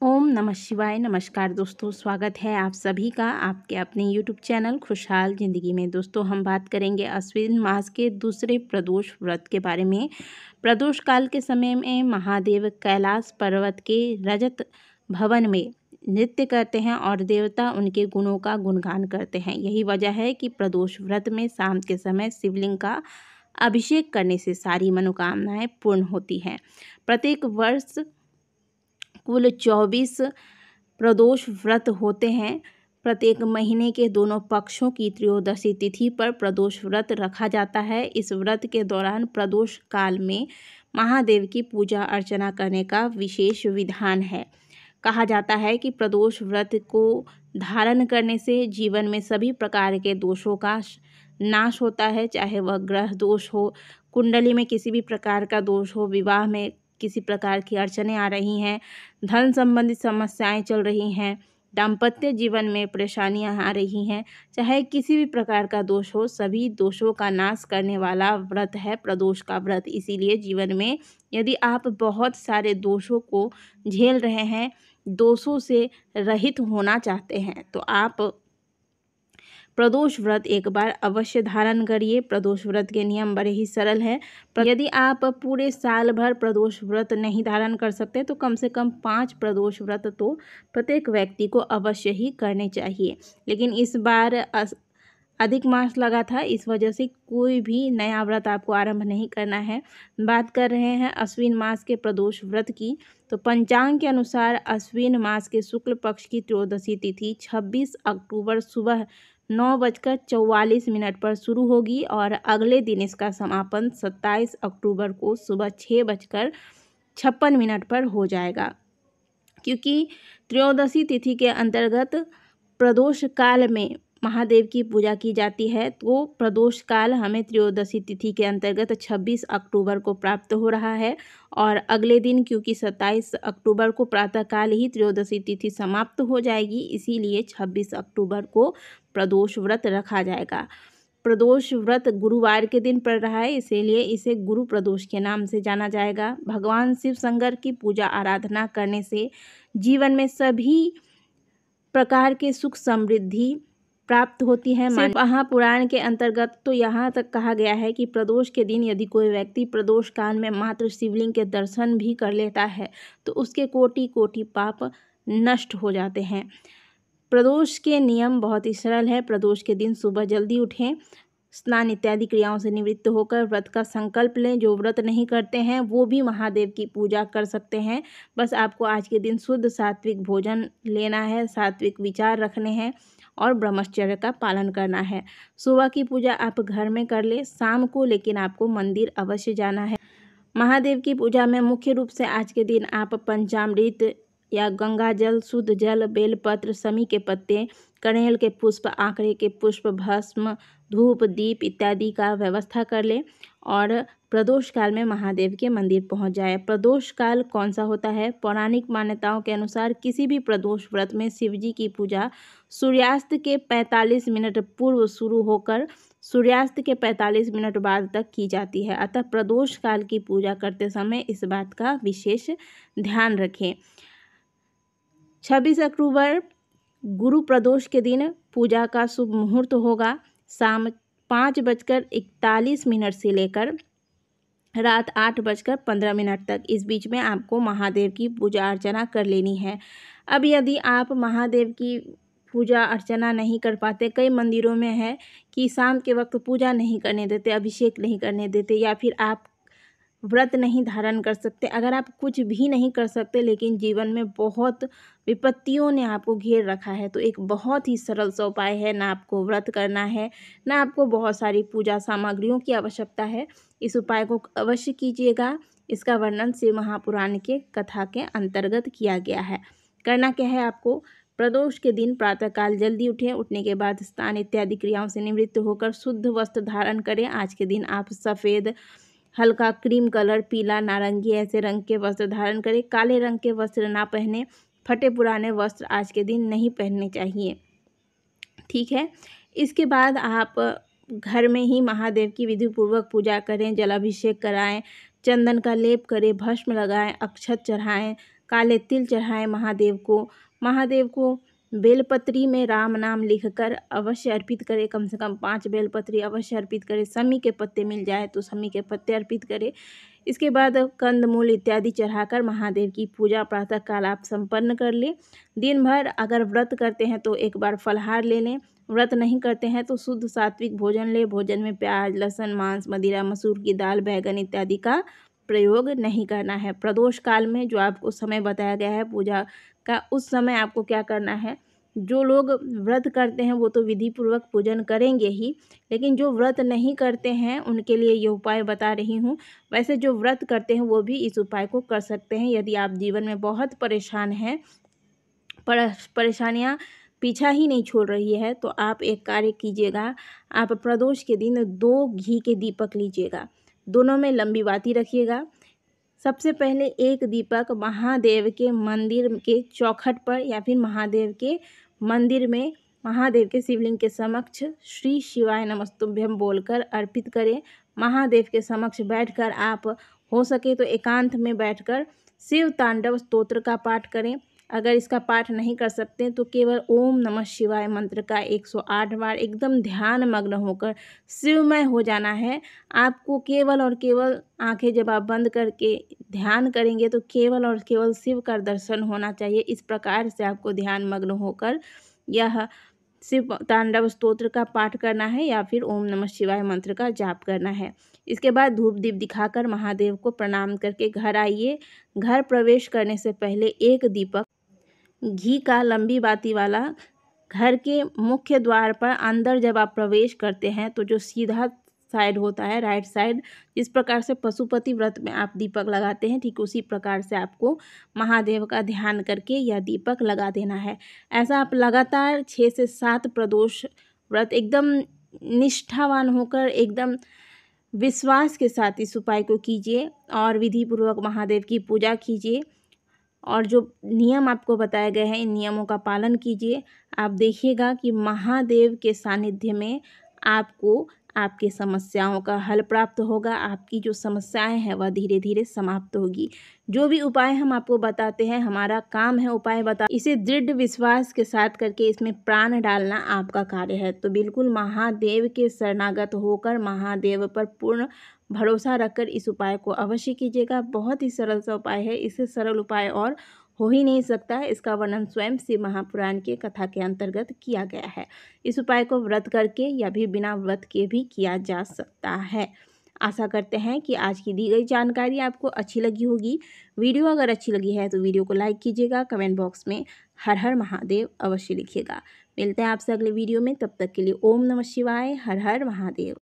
ओम नमः शिवाय। नमस्कार दोस्तों, स्वागत है आप सभी का आपके अपने यूट्यूब चैनल खुशहाल ज़िंदगी में। दोस्तों, हम बात करेंगे अश्विन मास के दूसरे प्रदोष व्रत के बारे में। प्रदोष काल के समय में महादेव कैलाश पर्वत के रजत भवन में नृत्य करते हैं और देवता उनके गुणों का गुणगान करते हैं। यही वजह है कि प्रदोष व्रत में शाम के समय शिवलिंग का अभिषेक करने से सारी मनोकामनाएं पूर्ण होती हैं। प्रत्येक वर्ष कुल 24 प्रदोष व्रत होते हैं। प्रत्येक महीने के दोनों पक्षों की त्रयोदशी तिथि पर प्रदोष व्रत रखा जाता है। इस व्रत के दौरान प्रदोष काल में महादेव की पूजा अर्चना करने का विशेष विधान है। कहा जाता है कि प्रदोष व्रत को धारण करने से जीवन में सभी प्रकार के दोषों का नाश होता है, चाहे वह ग्रह दोष हो, कुंडली में किसी भी प्रकार का दोष हो, विवाह में किसी प्रकार की अड़चनें आ रही हैं, धन संबंधित समस्याएं चल रही हैं, दाम्पत्य जीवन में परेशानियां आ रही हैं, चाहे किसी भी प्रकार का दोष हो, सभी दोषों का नाश करने वाला व्रत है प्रदोष का व्रत। इसीलिए जीवन में यदि आप बहुत सारे दोषों को झेल रहे हैं, दोषों से रहित होना चाहते हैं, तो आप प्रदोष व्रत एक बार अवश्य धारण करिए। प्रदोष व्रत के नियम बड़े ही सरल है। यदि आप पूरे साल भर प्रदोष व्रत नहीं धारण कर सकते तो कम से कम 5 प्रदोष व्रत तो प्रत्येक व्यक्ति को अवश्य ही करने चाहिए। लेकिन इस बार अधिक मास लगा था, इस वजह से कोई भी नया व्रत आपको आरंभ नहीं करना है। बात कर रहे हैं अश्विन मास के प्रदोष व्रत की। तो पंचांग के अनुसार अश्विन मास के शुक्ल पक्ष की त्रयोदशी तिथि 26 अक्टूबर सुबह 9:44 पर शुरू होगी और अगले दिन इसका समापन 27 अक्टूबर को सुबह 6:56 पर हो जाएगा। क्योंकि त्रयोदशी तिथि के अंतर्गत प्रदोष काल में महादेव की पूजा की जाती है, तो प्रदोष काल हमें त्रयोदशी तिथि के अंतर्गत 26 अक्टूबर को प्राप्त हो रहा है और अगले दिन क्योंकि 27 अक्टूबर को प्रातःकाल ही त्रयोदशी तिथि समाप्त हो जाएगी, इसीलिए 26 अक्टूबर को प्रदोष व्रत रखा जाएगा। प्रदोष व्रत गुरुवार के दिन पड़ रहा है, इसीलिए इसे गुरु प्रदोष के नाम से जाना जाएगा। भगवान शिव शंकर की पूजा आराधना करने से जीवन में सभी प्रकार के सुख समृद्धि प्राप्त होती है। महापुराण के अंतर्गत तो यहाँ तक कहा गया है कि प्रदोष के दिन यदि कोई व्यक्ति प्रदोष काल में मात्र शिवलिंग के दर्शन भी कर लेता है तो उसके कोटि कोटि पाप नष्ट हो जाते हैं। प्रदोष के नियम बहुत ही सरल है। प्रदोष के दिन सुबह जल्दी उठें, स्नान इत्यादि क्रियाओं से निवृत्त होकर व्रत का संकल्प लें। जो व्रत नहीं करते हैं वो भी महादेव की पूजा कर सकते हैं। बस आपको आज के दिन शुद्ध सात्विक भोजन लेना है, सात्विक विचार रखने हैं और ब्रह्मचर्य का पालन करना है। सुबह की पूजा आप घर में कर ले, शाम को लेकिन आपको मंदिर अवश्य जाना है। महादेव की पूजा में मुख्य रूप से आज के दिन आप पंचामृत या गंगा जल, शुद्ध जल, बेलपत्र, समी के पत्ते, कनेल के पुष्प, आंकड़े के पुष्प, भस्म, धूप, दीप इत्यादि का व्यवस्था कर ले और प्रदोष काल में महादेव के मंदिर पहुंच जाए। प्रदोष काल कौन सा होता है? पौराणिक मान्यताओं के अनुसार किसी भी प्रदोष व्रत में शिव जी की पूजा सूर्यास्त के 45 मिनट पूर्व शुरू होकर सूर्यास्त के 45 मिनट बाद तक की जाती है। अतः प्रदोष काल की पूजा करते समय इस बात का विशेष ध्यान रखें। 26 अक्टूबर गुरु प्रदोष के दिन पूजा का शुभ मुहूर्त होगा। शाम 5:41 से लेकर रात 8:15 तक। इस बीच में आपको महादेव की पूजा अर्चना कर लेनी है। अब यदि आप महादेव की पूजा अर्चना नहीं कर पाते, कई मंदिरों में है कि शाम के वक्त पूजा नहीं करने देते, अभिषेक नहीं करने देते, या फिर आप व्रत नहीं धारण कर सकते। अगर आप कुछ भी नहीं कर सकते लेकिन जीवन में बहुत विपत्तियों ने आपको घेर रखा है, तो एक बहुत ही सरल सा उपाय है। ना आपको व्रत करना है, ना आपको बहुत सारी पूजा सामग्रियों की आवश्यकता है। इस उपाय को अवश्य कीजिएगा। इसका वर्णन शिव महापुराण के कथा के अंतर्गत किया गया है। करना क्या है आपको? प्रदोष के दिन प्रातःकाल जल्दी उठें, उठने के बाद स्नान इत्यादि क्रियाओं से निवृत्त होकर शुद्ध वस्त्र धारण करें। आज के दिन आप सफ़ेद, हल्का क्रीम कलर, पीला, नारंगी ऐसे रंग के वस्त्र धारण करें। काले रंग के वस्त्र ना पहने, फटे पुराने वस्त्र आज के दिन नहीं पहनने चाहिए, ठीक है। इसके बाद आप घर में ही महादेव की विधि पूर्वक पूजा करें, जलाभिषेक कराएं, चंदन का लेप करें, भस्म लगाएं, अक्षत चढ़ाएं, काले तिल चढ़ाएं महादेव को। महादेव को बेलपत्री में राम नाम लिखकर अवश्य अर्पित करें, कम से कम 5 बेलपत्री अवश्य अर्पित करें। समी के पत्ते मिल जाए तो समी के पत्ते अर्पित करें। इसके बाद कंदमूल इत्यादि चढ़ाकर महादेव की पूजा प्रातः काल आप संपन्न कर लें। दिन भर अगर व्रत करते हैं तो एक बार फलाहार ले लें, व्रत नहीं करते हैं तो शुद्ध सात्विक भोजन लें। भोजन में प्याज, लहसुन, मांस, मदिरा, मसूर की दाल, बैगन इत्यादि का प्रयोग नहीं करना है। प्रदोष काल में जो आपको समय बताया गया है पूजा का, उस समय आपको क्या करना है, जो लोग व्रत करते हैं वो तो विधि पूर्वक पूजन करेंगे ही, लेकिन जो व्रत नहीं करते हैं उनके लिए ये उपाय बता रही हूँ। वैसे जो व्रत करते हैं वो भी इस उपाय को कर सकते हैं। यदि आप जीवन में बहुत परेशान हैं, परेशानियाँ पीछा ही नहीं छोड़ रही है, तो आप एक कार्य कीजिएगा। आप प्रदोष के दिन 2 घी के दीपक लीजिएगा, दोनों में लंबी बाती रखिएगा। सबसे पहले एक दीपक महादेव के मंदिर के चौखट पर या फिर महादेव के मंदिर में महादेव के शिवलिंग के समक्ष श्री शिवाय नमस्तुभ्यम बोलकर अर्पित करें। महादेव के समक्ष बैठकर आप हो सके तो एकांत में बैठकर शिव तांडव स्तोत्र का पाठ करें। अगर इसका पाठ नहीं कर सकते तो केवल ओम नमः शिवाय मंत्र का 108 बार एकदम ध्यान मग्न होकर शिवमय हो जाना है। आपको केवल और केवल आंखें जब आप बंद करके ध्यान करेंगे तो केवल और केवल शिव का दर्शन होना चाहिए। इस प्रकार से आपको ध्यान मग्न होकर यह शिव तांडव स्तोत्र का पाठ करना है या फिर ओम नमः शिवाय मंत्र का जाप करना है। इसके बाद धूप दीप दिखाकर महादेव को प्रणाम करके घर आइए। घर प्रवेश करने से पहले एक दीपक घी का लंबी बाती वाला घर के मुख्य द्वार पर अंदर जब आप प्रवेश करते हैं तो जो सीधा साइड होता है, राइट साइड, जिस प्रकार से पशुपति व्रत में आप दीपक लगाते हैं, ठीक उसी प्रकार से आपको महादेव का ध्यान करके यह दीपक लगा देना है। ऐसा आप लगातार 6 से 7 प्रदोष व्रत एकदम निष्ठावान होकर एकदम विश्वास के साथ इस उपाय को कीजिए और विधि पूर्वक महादेव की पूजा कीजिए। और जो नियम आपको बताए गए हैं इन नियमों का पालन कीजिए। आप देखिएगा कि महादेव के सानिध्य में आपको आपकी समस्याओं का हल प्राप्त होगा। आपकी जो समस्याएं हैं वह धीरे धीरे समाप्त होगी। जो भी उपाय हम आपको बताते हैं, हमारा काम है उपाय बता, इसे दृढ़ विश्वास के साथ करके इसमें प्राण डालना आपका कार्य है। तो बिल्कुल महादेव के शरणागत होकर महादेव पर पूर्ण भरोसा रखकर इस उपाय को अवश्य कीजिएगा। बहुत ही सरल सा उपाय है, इससे सरल उपाय और हो ही नहीं सकता है। इसका वर्णन स्वयं शिव महापुराण के कथा के अंतर्गत किया गया है। इस उपाय को व्रत करके या भी बिना व्रत के भी किया जा सकता है। आशा करते हैं कि आज की दी गई जानकारी आपको अच्छी लगी होगी। वीडियो अगर अच्छी लगी है तो वीडियो को लाइक कीजिएगा, कमेंट बॉक्स में हर हर महादेव अवश्य लिखिएगा। मिलते हैं आपसे अगले वीडियो में, तब तक के लिए ओम नमः शिवाय, हर हर महादेव।